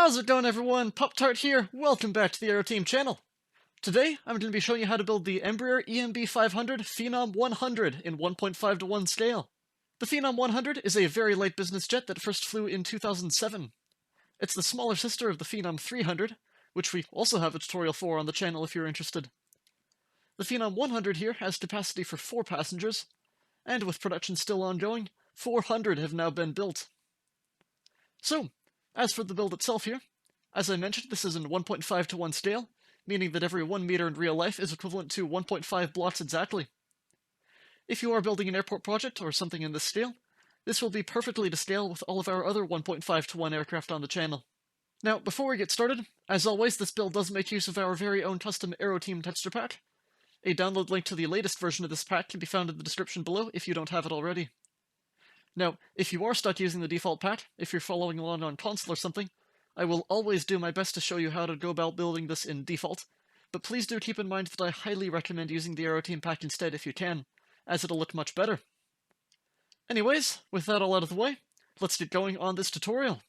How's it going, everyone? Pop-Tart here. Welcome back to the Aeroteam channel. Today, I'm going to be showing you how to build the Embraer EMB-500 Phenom 100 in 1.5 to 1 scale. The Phenom 100 is a very light business jet that first flew in 2007. It's the smaller sister of the Phenom 300, which we also have a tutorial for on the channel if you're interested. The Phenom 100 here has capacity for 4 passengers, and with production still ongoing, 400 have now been built. So, as for the build itself here, as I mentioned, this is in 1.5 to 1 scale, meaning that every 1 meter in real life is equivalent to 1.5 blocks exactly. If you are building an airport project or something in this scale, this will be perfectly to scale with all of our other 1.5 to 1 aircraft on the channel. Now, before we get started, as always, this build does make use of our very own custom Aeroteam texture pack. A download link to the latest version of this pack can be found in the description below if you don't have it already. Now, if you are stuck using the default pack, if you're following along on console or something, I will always do my best to show you how to go about building this in default, but please do keep in mind that I highly recommend using the Aeroteam pack instead if you can, as it'll look much better. Anyways, with that all out of the way, let's get going on this tutorial.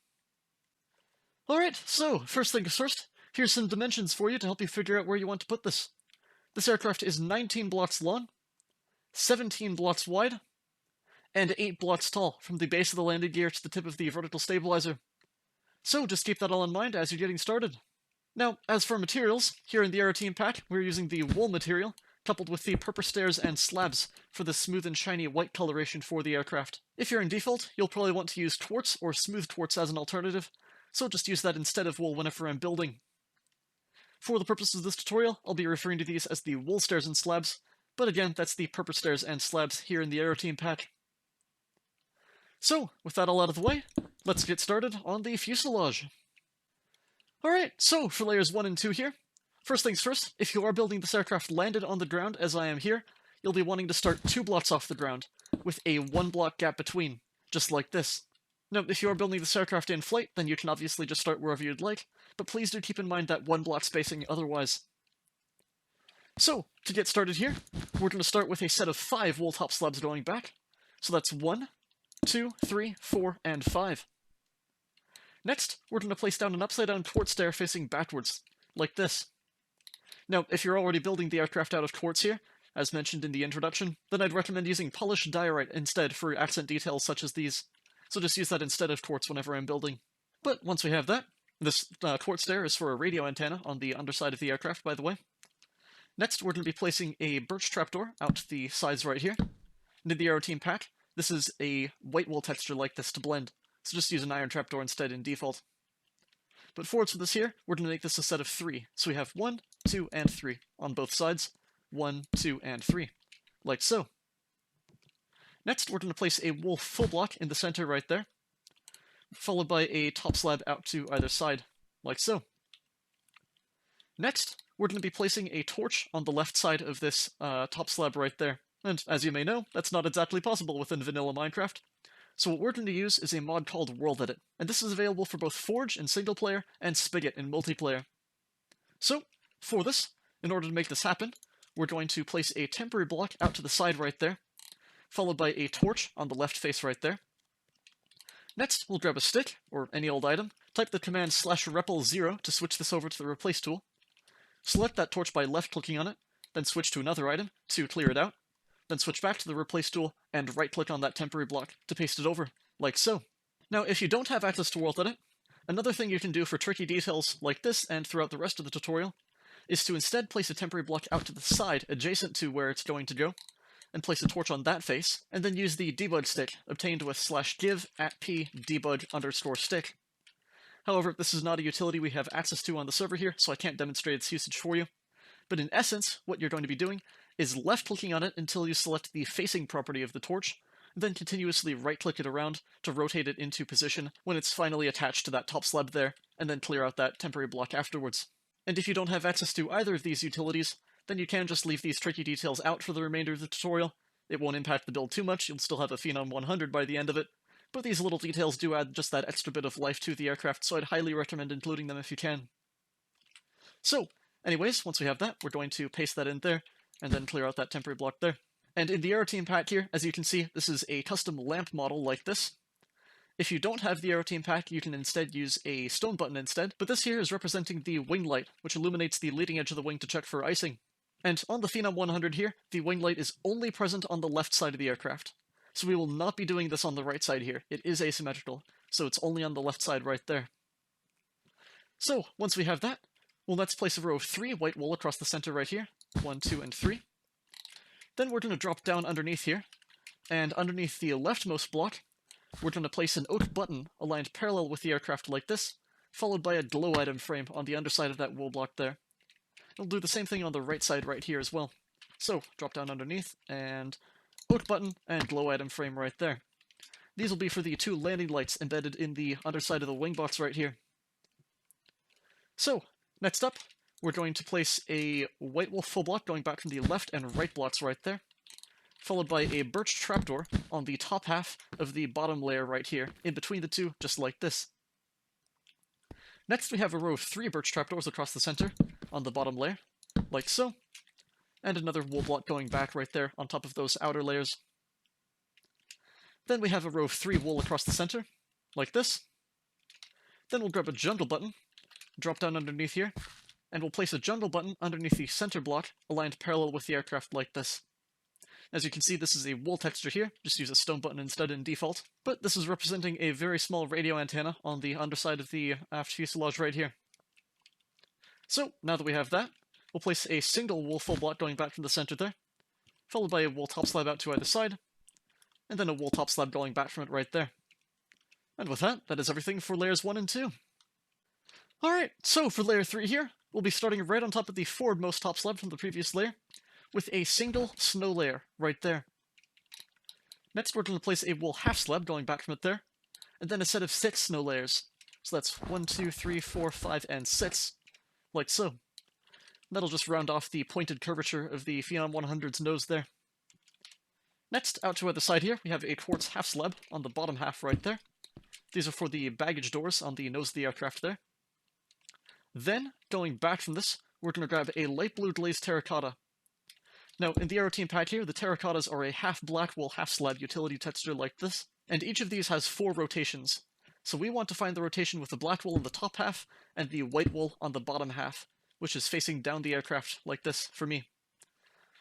Alright, so, first things first, here's some dimensions for you to help you figure out where you want to put this. This aircraft is 19 blocks long, 17 blocks wide, and 8 blocks tall, from the base of the landing gear to the tip of the vertical stabilizer. So just keep that all in mind as you're getting started. Now, as for materials, here in the Aeroteam pack, we're using the wool material, coupled with the purpose stairs and slabs for the smooth and shiny white coloration for the aircraft. If you're in default, you'll probably want to use quartz or smooth quartz as an alternative, so just use that instead of wool whenever I'm building. For the purposes of this tutorial, I'll be referring to these as the wool stairs and slabs, but again, that's the purpose stairs and slabs here in the Aeroteam pack. So, with that all out of the way, let's get started on the fuselage. Alright, so for layers 1 and 2 here, first things first, if you are building this aircraft landed on the ground as I am here, you'll be wanting to start 2 blocks off the ground, with a 1 block gap between, just like this. Now, if you are building this aircraft in flight, then you can obviously just start wherever you'd like, but please do keep in mind that 1 block spacing otherwise. So, to get started here, we're going to start with a set of 5 wool top slabs going back, so that's 1, 2, 3, 4, and 5. Next, we're going to place down an upside-down quartz stair facing backwards, like this. Now, if you're already building the aircraft out of quartz here, as mentioned in the introduction, then I'd recommend using polished diorite instead for accent details such as these. So just use that instead of quartz whenever I'm building. But once we have that, this quartz stair is for a radio antenna on the underside of the aircraft, by the way. Next, we're going to be placing a birch trapdoor out to the sides right here. And in the Aeroteam pack, this is a white wool texture like this to blend, so just use an iron trapdoor instead in default. But for this here, we're going to make this a set of 3, so we have 1, 2, and 3 on both sides. 1, 2, and 3, like so. Next, we're going to place a wool full block in the center right there, followed by a top slab out to either side, like so. Next, we're going to be placing a torch on the left side of this top slab right there. And as you may know, that's not exactly possible within vanilla Minecraft. So what we're going to use is a mod called World Edit, and this is available for both Forge in single player and Spigot in multiplayer. So, for this, in order to make this happen, we're going to place a temporary block out to the side right there, followed by a torch on the left face right there. Next, we'll grab a stick, or any old item, type the command /repl0 to switch this over to the replace tool. Select that torch by left-clicking on it, then switch to another item to clear it out. Then switch back to the replace tool and right-click on that temporary block to paste it over, like so. Now, if you don't have access to World Edit, another thing you can do for tricky details like this and throughout the rest of the tutorial is to instead place a temporary block out to the side adjacent to where it's going to go, and place a torch on that face, and then use the debug stick obtained with /give @p debug_stick. However, this is not a utility we have access to on the server here, so I can't demonstrate its usage for you. But in essence, what you're going to be doing is left-clicking on it until you select the facing property of the torch, then continuously right-click it around to rotate it into position when it's finally attached to that top slab there, and then clear out that temporary block afterwards. And if you don't have access to either of these utilities, then you can just leave these tricky details out for the remainder of the tutorial. It won't impact the build too much, you'll still have a Phenom 100 by the end of it, but these little details do add just that extra bit of life to the aircraft, so I'd highly recommend including them if you can. So, anyways, once we have that, we're going to paste that in there, and then clear out that temporary block there. And in the Aeroteam pack here, as you can see, this is a custom lamp model like this. If you don't have the Aeroteam pack, you can instead use a stone button instead, but this here is representing the wing light, which illuminates the leading edge of the wing to check for icing. And on the Phenom 100 here, the wing light is only present on the left side of the aircraft. So we will not be doing this on the right side here. It is asymmetrical, so it's only on the left side right there. So, once we have that, we'll next place a row of 3 white wool across the center right here. 1, 2, and 3. Then we're going to drop down underneath here, and underneath the leftmost block, we're going to place an oak button aligned parallel with the aircraft like this, followed by a glow item frame on the underside of that wool block there. We'll do the same thing on the right side right here as well. So, drop down underneath, and oak button and glow item frame right there. These will be for the 2 landing lights embedded in the underside of the wing box right here. So, next up, we're going to place a white wool full block going back from the left and right blocks right there, followed by a birch trapdoor on the top half of the bottom layer right here, in between the two, just like this. Next we have a row of 3 birch trapdoors across the center on the bottom layer, like so, and another wool block going back right there on top of those outer layers. Then we have a row of 3 wool across the center, like this. Then we'll grab a jungle button, drop down underneath here, and we'll place a jungle button underneath the center block, aligned parallel with the aircraft like this. As you can see, this is a wool texture here, just use a stone button instead in default, but this is representing a very small radio antenna on the underside of the aft fuselage right here. So, now that we have that, we'll place a single wool full block going back from the center there, followed by a wool top slab out to either side, and then a wool top slab going back from it right there. And with that, that is everything for layers 1 and 2. Alright, so for layer 3 here, we'll be starting right on top of the forwardmost top slab from the previous layer, with a single snow layer right there. Next we're going to place a wool half slab going back from it there, and then a set of 6 snow layers. So that's 1, 2, 3, 4, 5, and 6, like so. That'll just round off the pointed curvature of the Phenom 100's nose there. Next, out to either side here, we have a quartz half slab on the bottom half right there. These are for the baggage doors on the nose of the aircraft there. Then, going back from this, we're going to grab a light blue glazed terracotta. Now, in the Aeroteam pack here, the terracottas are a half black wool, half slab utility texture like this, and each of these has 4 rotations. So we want to find the rotation with the black wool on the top half, and the white wool on the bottom half, which is facing down the aircraft like this for me.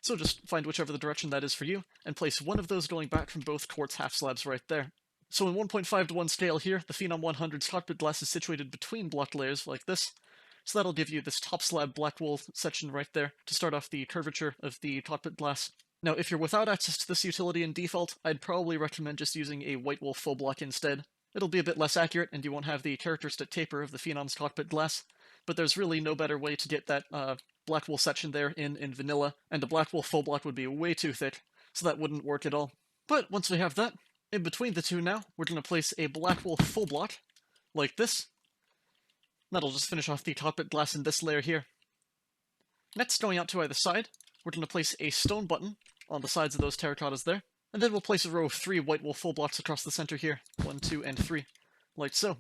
So just find whichever the direction that is for you, and place one of those going back from both quartz half slabs right there. So in 1.5 to 1 scale here, the Phenom 100's cockpit glass is situated between block layers like this, so that'll give you this top slab black wool section right there to start off the curvature of the cockpit glass. Now, if you're without access to this utility in default, I'd probably recommend just using a white wool full block instead. It'll be a bit less accurate, and you won't have the characteristic taper of the Phenom's cockpit glass, but there's really no better way to get that black wool section there in vanilla, and a black wool full block would be way too thick, so that wouldn't work at all. But once we have that, in between the two now, we're going to place a black wool full block, like this. That'll just finish off the cockpit glass in this layer here. Next, going out to either side, we're going to place a stone button on the sides of those terracottas there, and then we'll place a row of 3 white wool full blocks across the center here, 1, 2, and 3, like so.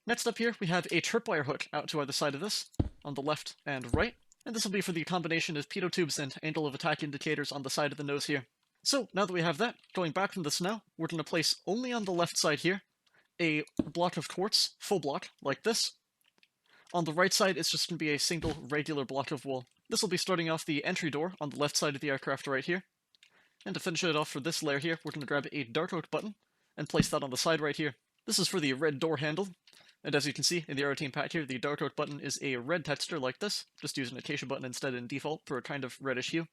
Next up here, we have a tripwire hook out to either side of this, on the left and right, and this will be for the combination of pitot tubes and angle of attack indicators on the side of the nose here. So, now that we have that, going back from this now, we're going to place only on the left side here, a block of quartz, full block, like this. On the right side, it's just going to be a single regular block of wool. This will be starting off the entry door on the left side of the aircraft right here. And to finish it off for this layer here, we're going to grab a dark oak button and place that on the side right here. This is for the red door handle, and as you can see in the Aeroteam pack here, the dark oak button is a red texture like this, just use an acacia button instead in default for a kind of reddish hue.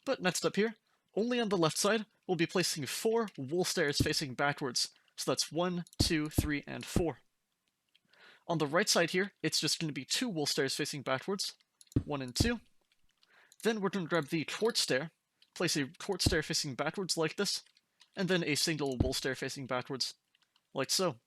But next up here, only on the left side, we'll be placing 4 wool stairs facing backwards. So that's 1, 2, 3, and 4. On the right side here, it's just going to be 2 wool stairs facing backwards, 1 and 2. Then we're going to grab the quartz stair, place a quartz stair facing backwards like this, and then a single wool stair facing backwards, like so.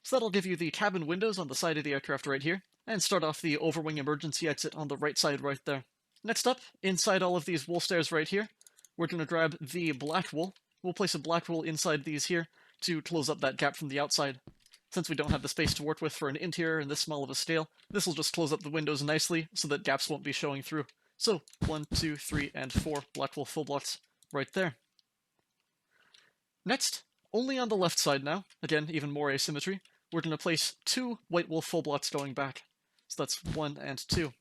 So that'll give you the cabin windows on the side of the aircraft right here, and start off the overwing emergency exit on the right side right there. Next up, inside all of these wool stairs right here, we're going to grab the black wool. We'll place a black wool inside these here to close up that gap from the outside. Since we don't have the space to work with for an interior in this small of a scale, this will just close up the windows nicely so that gaps won't be showing through. So, 1, 2, 3, and 4 black wool full blocks right there. Next, only on the left side now, again, even more asymmetry, we're going to place 2 White Wolf full blocks going back. So that's 1 and 2.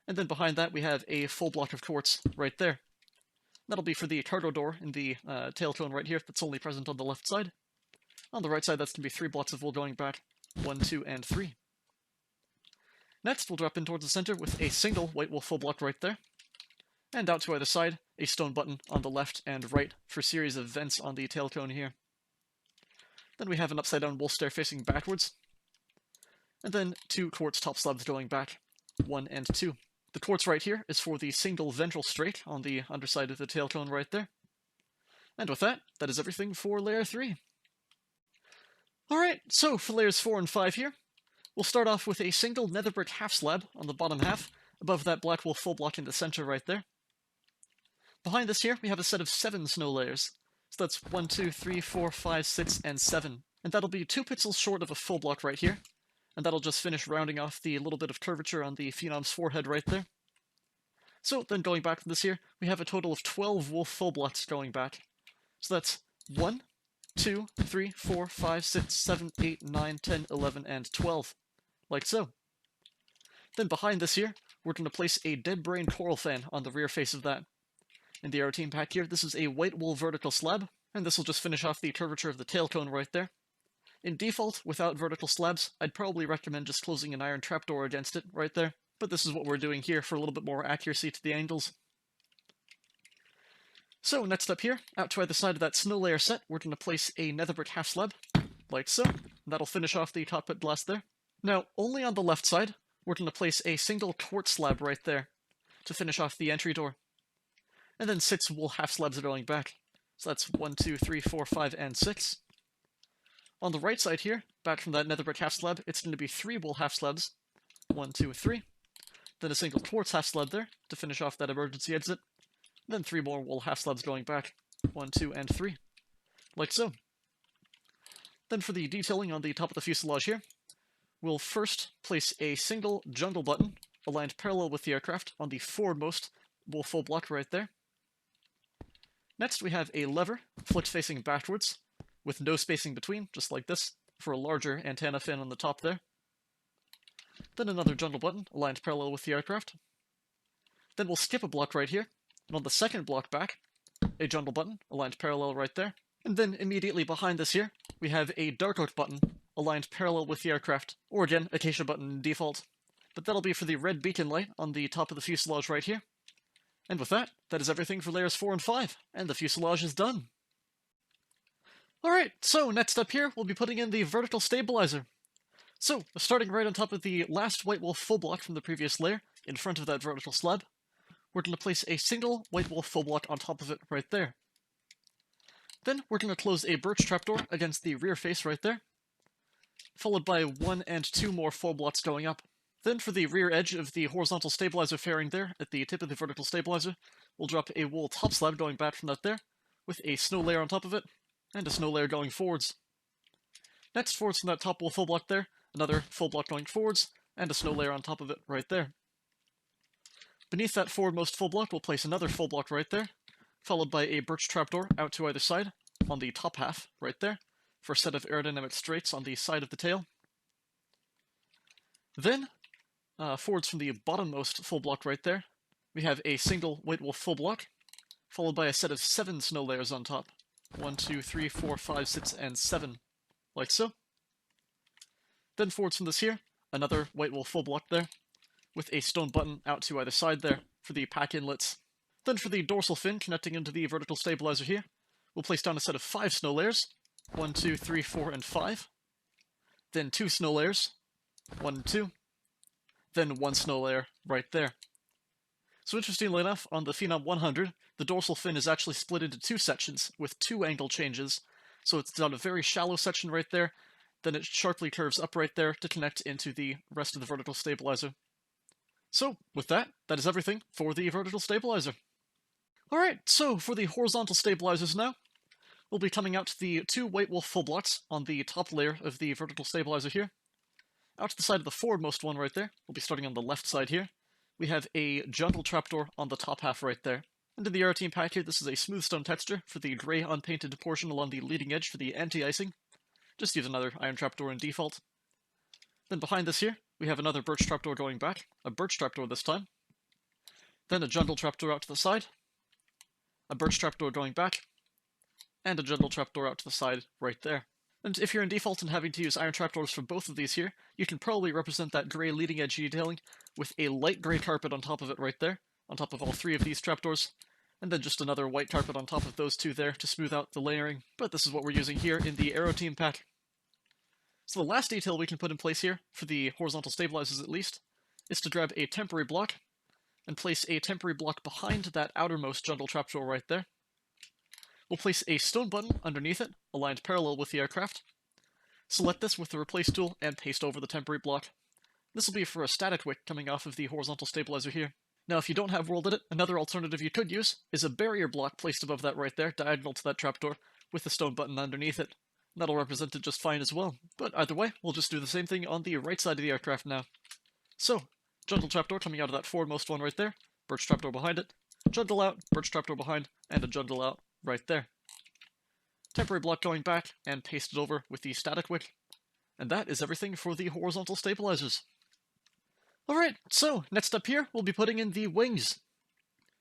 And then behind that we have a full block of quartz right there. That'll be for the cargo door in the tail cone right here that's only present on the left side. On the right side, that's going to be 3 blocks of wool going back, 1, 2, and 3. Next, we'll drop in towards the center with a single White Wolf full block right there. And out to either side, a stone button on the left and right for a series of vents on the tail cone here. Then we have an upside-down wool stair facing backwards. And then 2 quartz top slabs going back, 1 and 2. The quartz right here is for the single ventral strake on the underside of the tail cone right there. And with that, that is everything for layer 3. Alright, so for layers 4 and 5 here, we'll start off with a single nether brick half slab on the bottom half, above that black wool full block in the center right there. Behind this here, we have a set of 7 snow layers. So that's 1, 2, 3, 4, 5, 6, and 7. And that'll be 2 pixels short of a full block right here. And that'll just finish rounding off the little bit of curvature on the Phenom's forehead right there. So then going back to this here, we have a total of 12 wolf full blocks going back. So that's 1, 2, 3, 4, 5, 6, 7, 8, 9, 10, 11, and 12. Like so. Then behind this here, we're going to place a dead brain coral fan on the rear face of that. In the Aeroteam pack here, this is a white wool vertical slab, and this will just finish off the curvature of the tail cone right there. In default, without vertical slabs, I'd probably recommend just closing an iron trapdoor against it right there, but this is what we're doing here for a little bit more accuracy to the angles. So next up here, out to either side of that snow layer set, we're going to place a nether brick half slab, like so. That'll finish off the cockpit glass there. Now, only on the left side, we're going to place a single quartz slab right there to finish off the entry door. And then 6 wool half slabs are going back. So that's 1, 2, 3, 4, 5, and 6. On the right side here, back from that nether brick half slab, it's going to be 3 wool half slabs. 1, 2, 3. Then a single quartz half slab there to finish off that emergency exit. Then 3 more wool half slabs going back. 1, 2, and 3. Like so. Then for the detailing on the top of the fuselage here, we'll first place a single jungle button aligned parallel with the aircraft on the forwardmost wool full block right there. Next we have a lever flicked facing backwards with no spacing between, just like this, for a larger antenna fin on the top there. Then another jungle button aligned parallel with the aircraft. Then we'll skip a block right here, and on the second block back, a jungle button aligned parallel right there. And then immediately behind this here, we have a dark oak button aligned parallel with the aircraft, or again, acacia button in default. But that'll be for the red beacon light on the top of the fuselage right here. And with that, that is everything for layers 4 and 5, and the fuselage is done. Alright, so next up here, we'll be putting in the vertical stabilizer. So, starting right on top of the last white wolf full block from the previous layer, in front of that vertical slab, we're going to place a single white wolf full block on top of it right there. Then we're going to close a birch trapdoor against the rear face right there, followed by 1 and 2 more full blocks going up. Then for the rear edge of the horizontal stabilizer fairing there, at the tip of the vertical stabilizer, we'll drop a wool top slab going back from that there, with a snow layer on top of it, and a snow layer going forwards. Next, forwards from that top wool full block there, another full block going forwards, and a snow layer on top of it right there. Beneath that forwardmost full block, we'll place another full block right there, followed by a birch trapdoor out to either side, on the top half, right there, for a set of aerodynamic straights on the side of the tail. Then, forwards from the bottommost full block right there, we have a single white wolf full block, followed by a set of 7 snow layers on top. 1, 2, 3, 4, 5, 6, and 7. Like so. Then forwards from this here, another white wolf full block there, with a stone button out to either side there for the pack inlets. Then for the dorsal fin connecting into the vertical stabilizer here, we'll place down a set of 5 snow layers. 1, 2, 3, 4, and 5. Then 2 snow layers. 1 and 2. Then 1 snow layer right there. So interestingly enough, on the Phenom 100, the dorsal fin is actually split into 2 sections, with 2 angle changes. So it's got a very shallow section right there, then it sharply curves up right there to connect into the rest of the vertical stabilizer. So, with that, that is everything for the vertical stabilizer. Alright, so for the horizontal stabilizers now, we'll be coming out to the 2 white wolf full blocks on the top layer of the vertical stabilizer here. Out to the side of the forwardmost one right there, we'll be starting on the left side here. We have a jungle trapdoor on the top half right there. And in the Aeroteam pack here, this is a smooth stone texture for the grey unpainted portion along the leading edge for the anti-icing. Just use another iron trapdoor in default. Then behind this here, we have another birch trapdoor going back, a birch trapdoor this time. Then a jungle trapdoor out to the side, a birch trapdoor going back, and a jungle trapdoor out to the side right there. And if you're in default and having to use iron trapdoors for both of these here, you can probably represent that grey leading edge detailing with a light grey carpet on top of it right there, on top of all three of these trapdoors, and then just another white carpet on top of those two there to smooth out the layering. But this is what we're using here in the Aeroteam pack. So the last detail we can put in place here, for the horizontal stabilizers at least, is to grab a temporary block and place a temporary block behind that outermost jungle trapdoor right there. We'll place a stone button underneath it, aligned parallel with the aircraft. Select this with the replace tool and paste over the temporary block. This will be for a static wick coming off of the horizontal stabilizer here. Now if you don't have World Edit, another alternative you could use is a barrier block placed above that right there, diagonal to that trapdoor, with the stone button underneath it. That'll represent it just fine as well. But either way, we'll just do the same thing on the right side of the aircraft now. So, jungle trapdoor coming out of that forwardmost one right there, birch trapdoor behind it, jungle out, birch trapdoor behind, and a jungle out right there. Temporary block going back, and paste it over with the static wick. And that is everything for the horizontal stabilizers. Alright, so next up here, we'll be putting in the wings.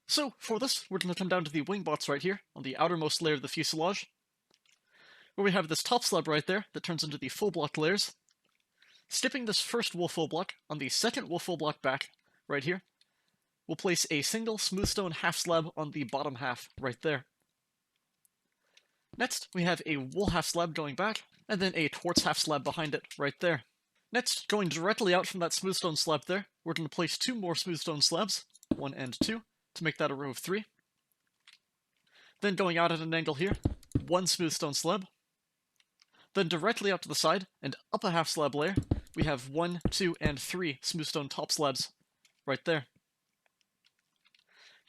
So for this, we're going to come down to the wing bots right here, on the outermost layer of the fuselage, where we have this top slab right there that turns into the full block layers. Skipping this first wool full block, on the second wool full block back, right here, we'll place a single smooth stone half slab on the bottom half, right there. Next, we have a wool half slab going back, and then a quartz half slab behind it, right there. Next, going directly out from that smooth stone slab there, we're going to place two more smooth stone slabs, 1 and 2, to make that a row of 3. Then going out at an angle here, 1 smooth stone slab. Then directly out to the side, and up a half slab layer, we have 1, 2, and 3 smooth stone top slabs, right there.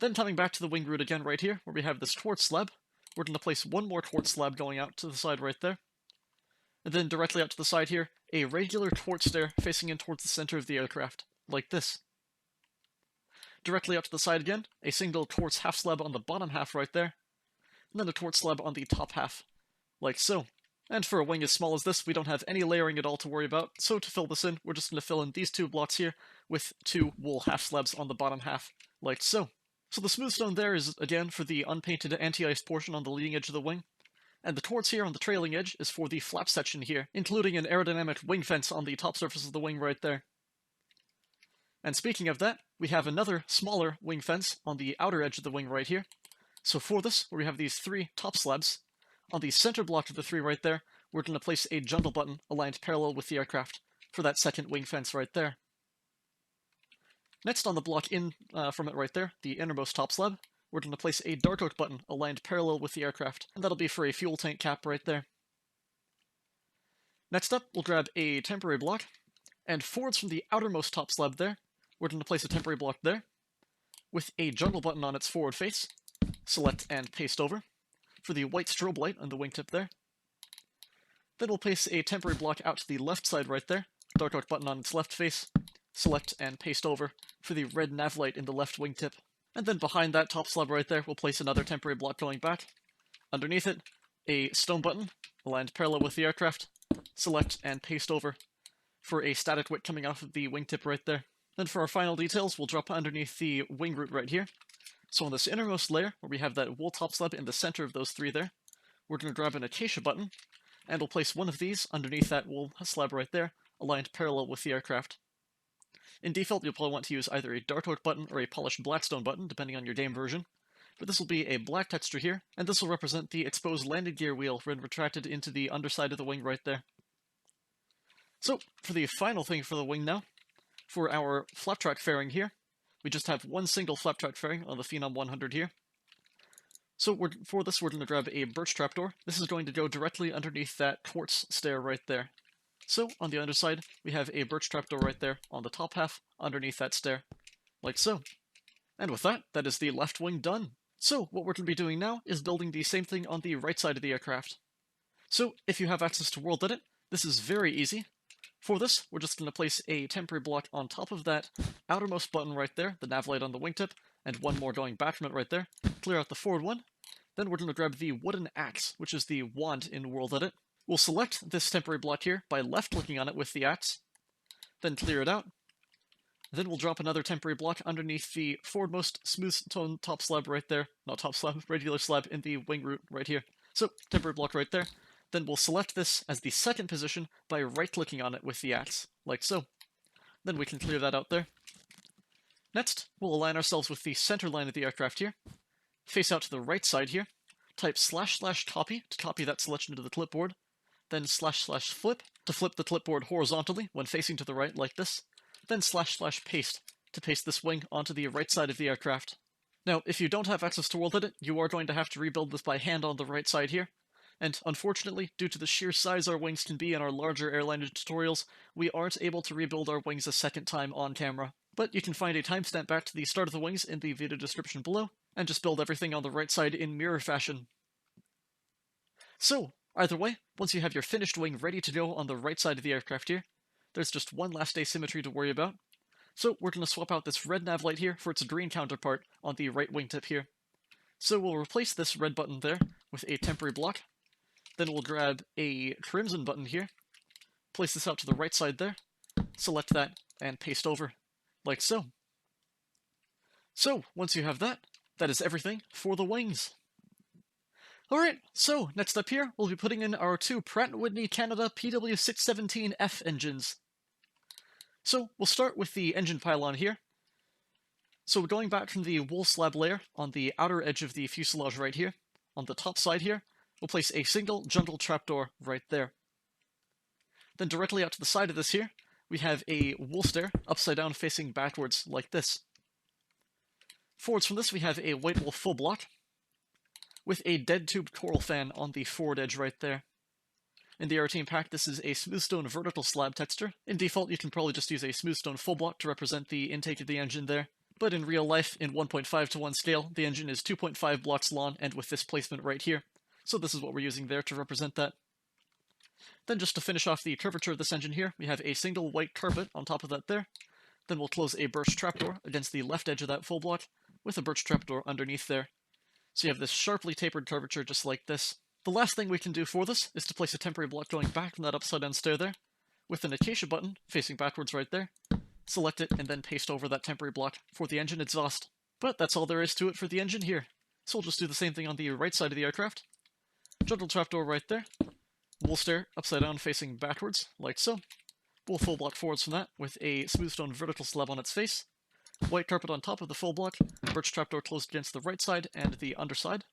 Then coming back to the wing root again right here, where we have this quartz slab, we're going to place 1 more quartz slab going out to the side right there. And then directly out to the side here, a regular quartz stair facing in towards the center of the aircraft, like this. Directly out to the side again, a single quartz half slab on the bottom half right there, and then a quartz slab on the top half, like so. And for a wing as small as this, we don't have any layering at all to worry about, so to fill this in, we're just going to fill in these 2 blocks here with 2 wool half slabs on the bottom half, like so. So the smooth stone there is, again, for the unpainted anti-ice portion on the leading edge of the wing, and the quartz here on the trailing edge is for the flap section here, including an aerodynamic wing fence on the top surface of the wing right there. And speaking of that, we have another smaller wing fence on the outer edge of the wing right here. So for this, where we have these 3 top slabs, on the center block of the 3 right there, we're going to place a jungle button aligned parallel with the aircraft for that second wing fence right there. Next on the block in from it right there, the innermost top slab, we're going to place a dark oak button aligned parallel with the aircraft, and that'll be for a fuel tank cap right there. Next up, we'll grab a temporary block, and forwards from the outermost top slab there, we're going to place a temporary block there, with a jungle button on its forward face, select and paste over, for the white strobe light on the wingtip there. Then we'll place a temporary block out to the left side right there, dark oak button on its left face, select and paste over, for the red nav light in the left wingtip. And then behind that top slab right there, we'll place another temporary block going back. Underneath it, a stone button, aligned parallel with the aircraft, select and paste over, for a static wick coming off of the wingtip right there. Then for our final details, we'll drop underneath the wing root right here. So on this innermost layer, where we have that wool top slab in the center of those 3 there, we're going to grab an acacia button, and we'll place one of these underneath that wool slab right there, aligned parallel with the aircraft. In default, you'll probably want to use either a dark oak button or a polished blackstone button, depending on your game version, but this will be a black texture here, and this will represent the exposed landing gear wheel when retracted into the underside of the wing right there. So, for the final thing for the wing now, for our flap track fairing here, we just have one single flap track fairing on the Phenom 100 here. So for this, we're going to grab a birch trapdoor. This is going to go directly underneath that quartz stair right there. So, on the underside, we have a birch trapdoor right there on the top half, underneath that stair, like so. And with that, that is the left wing done. So, what we're going to be doing now is building the same thing on the right side of the aircraft. So, if you have access to World Edit, this is very easy. For this, we're just going to place a temporary block on top of that outermost button right there, the nav light on the wingtip, and one more going back from it right there. Clear out the forward one. Then we're going to grab the wooden axe, which is the wand in World Edit. We'll select this temporary block here by left-clicking on it with the axe, then clear it out. Then we'll drop another temporary block underneath the forwardmost smooth stone top slab right there. Not top slab, regular slab in the wing root right here. So, temporary block right there. Then we'll select this as the second position by right-clicking on it with the axe, like so. Then we can clear that out there. Next, we'll align ourselves with the center line of the aircraft here. Face out to the right side here. Type //copy to copy that selection to the clipboard. Then //flip to flip the clipboard horizontally when facing to the right like this. Then //paste to paste this wing onto the right side of the aircraft. Now, if you don't have access to World Edit, you are going to have to rebuild this by hand on the right side here. And unfortunately, due to the sheer size our wings can be in our larger airliner tutorials, we aren't able to rebuild our wings a second time on camera. But you can find a timestamp back to the start of the wings in the video description below, and just build everything on the right side in mirror fashion. So, either way, once you have your finished wing ready to go on the right side of the aircraft here, there's just one last asymmetry to worry about. So we're going to swap out this red nav light here for its green counterpart on the right wingtip here. So we'll replace this red button there with a temporary block. Then we'll grab a crimson button here, place this out to the right side there, select that, and paste over, like so. So, once you have that, that is everything for the wings. Alright, so next up here, we'll be putting in our two Pratt & Whitney Canada PW617F engines. So, we'll start with the engine pylon here. So going back from the wool slab layer on the outer edge of the fuselage right here, on the top side here, we'll place a single jungle trapdoor right there. Then directly out to the side of this here, we have a wool stair upside down facing backwards like this. Forwards from this we have a white wool full block, with a dead tube coral fan on the forward edge right there. In the Aeroteam pack, this is a smooth stone vertical slab texture. In default, you can probably just use a smooth stone full block to represent the intake of the engine there. But in real life, in 1.5:1 scale, the engine is 2.5 blocks long and with this placement right here. So this is what we're using there to represent that. Then just to finish off the curvature of this engine here, we have a single white carpet on top of that there. Then we'll close a birch trapdoor against the left edge of that full block, with a birch trapdoor underneath there. So you have this sharply tapered curvature just like this. The last thing we can do for this is to place a temporary block going back from that upside down stair there, with an acacia button facing backwards right there. Select it and then paste over that temporary block for the engine exhaust. But that's all there is to it for the engine here. So we'll just do the same thing on the right side of the aircraft. Jungle trapdoor right there. Wool stair upside down facing backwards, like so. Wool full block forwards from that, with a smooth stone vertical slab on its face. White carpet on top of the full block, birch trapdoor closed against the right side and the underside.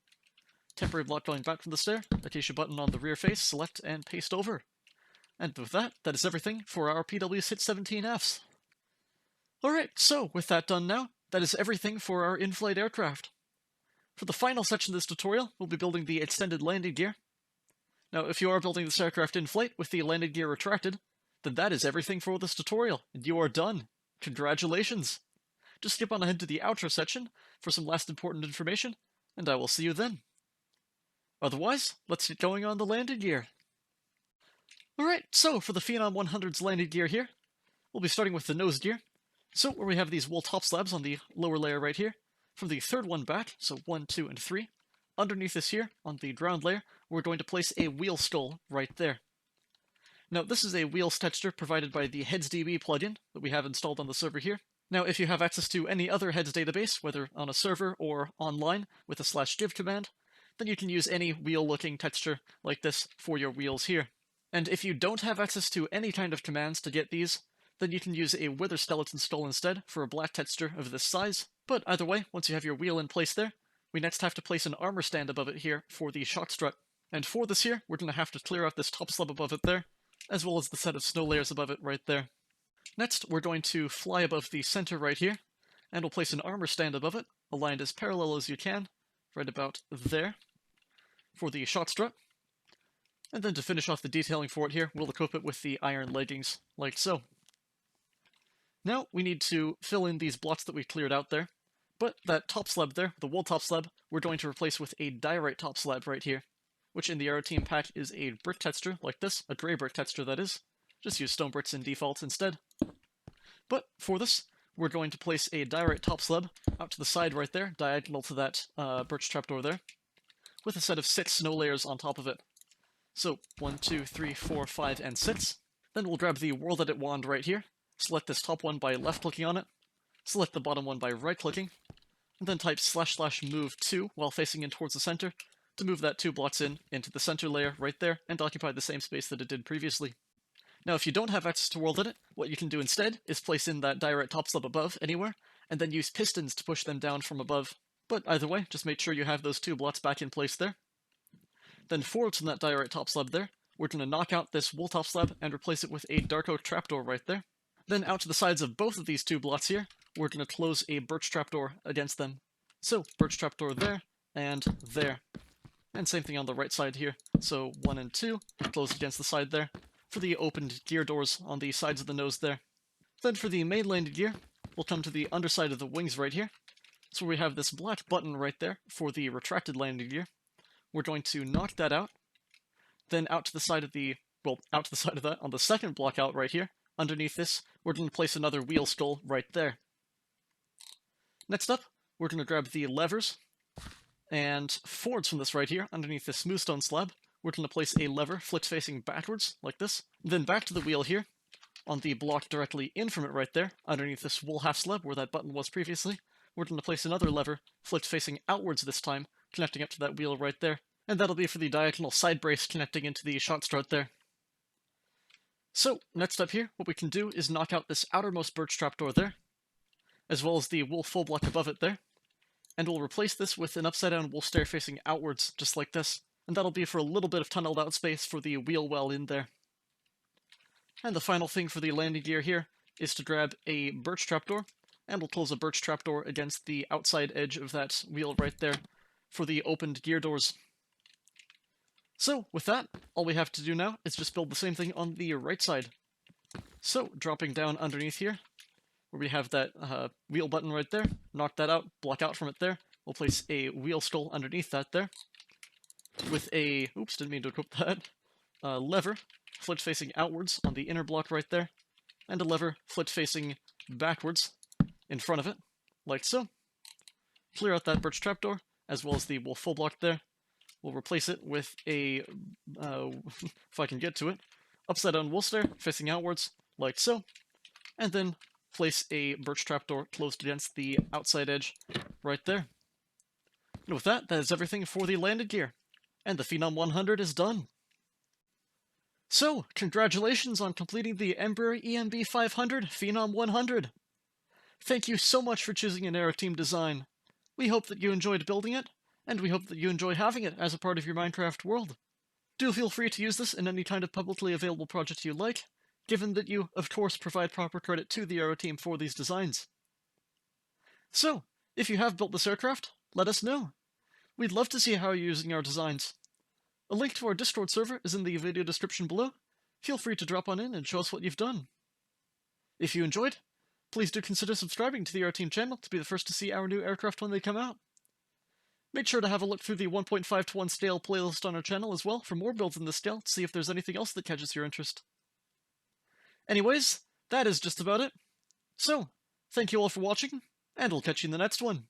Temporary block going back from the stair, acacia button on the rear face, select and paste over. And with that, that is everything for our PW617Fs. Alright, so with that done now, that is everything for our in-flight aircraft. For the final section of this tutorial, we'll be building the extended landing gear. Now, if you are building this aircraft in flight with the landing gear retracted, then that is everything for this tutorial, and you are done. Congratulations! Just skip on ahead to the outro section for some last important information, and I will see you then. Otherwise, let's get going on the landing gear. Alright, so for the Phenom 100's landing gear here, we'll be starting with the nose gear. So where we have these wool top slabs on the lower layer right here, from the third one back, so 1, 2, and 3, underneath this here, on the ground layer, we're going to place a wheel skull right there. Now this is a wheels texture provided by the HeadsDB plugin that we have installed on the server here. Now if you have access to any other heads database, whether on a server or online with a /div command, then you can use any wheel-looking texture like this for your wheels here. And if you don't have access to any kind of commands to get these, then you can use a wither skeleton skull instead for a black texture of this size. But either way, once you have your wheel in place there, we next have to place an armor stand above it here for the shock strut. And for this here, we're going to have to clear out this top slab above it there, as well as the set of snow layers above it right there. Next, we're going to fly above the center right here, and we'll place an armor stand above it, aligned as parallel as you can, right about there, for the shock strut. And then to finish off the detailing for it here, we'll equip it with the iron leggings, like so. Now, we need to fill in these blocks that we cleared out there, but that top slab there, the wool top slab, we're going to replace with a diorite top slab right here, which in the Aeroteam pack is a brick texture like this, a grey brick texture that is. Just use stone bricks in default instead. But for this, we're going to place a direct top slab out to the side right there, diagonal to that birch trapdoor there, with a set of 6 snow layers on top of it. So 1, 2, 3, 4, 5, and 6. Then we'll grab the World Edit wand right here, select this top one by left-clicking on it, select the bottom one by right-clicking, and then type //move 2 while facing in towards the center to move that 2 blocks into the center layer right there and occupy the same space that it did previously. Now if you don't have access to World Edit, what you can do instead is place in that direct top slab above anywhere, and then use pistons to push them down from above. But either way, just make sure you have those 2 blocks back in place there. Then forwards from that direct top slab there, we're going to knock out this wool top slab and replace it with a dark oak trapdoor right there. Then out to the sides of both of these 2 blocks here, we're going to close a birch trapdoor against them. So birch trapdoor there, and there. And same thing on the right side here. So 1 and 2, closed against the side there, for the opened gear doors on the sides of the nose there. Then for the main landing gear, we'll come to the underside of the wings right here. So we have this black button right there for the retracted landing gear. We're going to knock that out. Then out to the side of the, out to the side of that, on the second block out right here, underneath this, we're going to place another wheel skull right there. Next up, we're going to grab the levers, and forwards from this right here, underneath this smooth stone slab, we're going to place a lever flipped facing backwards, like this. Then back to the wheel here, on the block directly in from it right there, underneath this wool half slab where that button was previously, we're going to place another lever, flipped facing outwards this time, connecting up to that wheel right there. And that'll be for the diagonal side brace connecting into the shot strut there. So, next up here, what we can do is knock out this outermost birch trapdoor there, as well as the wool full block above it there, and we'll replace this with an upside down wool stair facing outwards, just like this, and that'll be for a little bit of tunneled out space for the wheel well in there. And the final thing for the landing gear here is to grab a birch trapdoor, and we'll close a birch trapdoor against the outside edge of that wheel right there for the opened gear doors. So, with that, all we have to do now is just build the same thing on the right side. So, dropping down underneath here, where we have that wheel button right there, knock that out, block out from it there, we'll place a wheel skull underneath that there, with a, oops, didn't mean to equip that, lever, flipped facing outwards on the inner block right there, and a lever flipped facing backwards in front of it, like so. Clear out that birch trapdoor, as well as the wool full block there. We'll replace it with a, if I can get to it, upside down wool stair facing outwards, like so, and then place a birch trapdoor closed against the outside edge right there. And with that, that is everything for the landing gear, and the Phenom 100 is done. So, congratulations on completing the Embraer EMB-500 Phenom 100. Thank you so much for choosing an Aeroteam design. We hope that you enjoyed building it, and we hope that you enjoy having it as a part of your Minecraft world. Do feel free to use this in any kind of publicly available project you like, given that you, of course, provide proper credit to the Aeroteam for these designs. So, if you have built this aircraft, let us know. We'd love to see how you're using our designs. A link to our Discord server is in the video description below. Feel free to drop on in and show us what you've done. If you enjoyed, please do consider subscribing to the Aeroteam channel to be the first to see our new aircraft when they come out. Make sure to have a look through the 1.5 to 1 scale playlist on our channel as well for more builds in this scale to see if there's anything else that catches your interest. Anyways, that is just about it. So, thank you all for watching, and we'll catch you in the next one.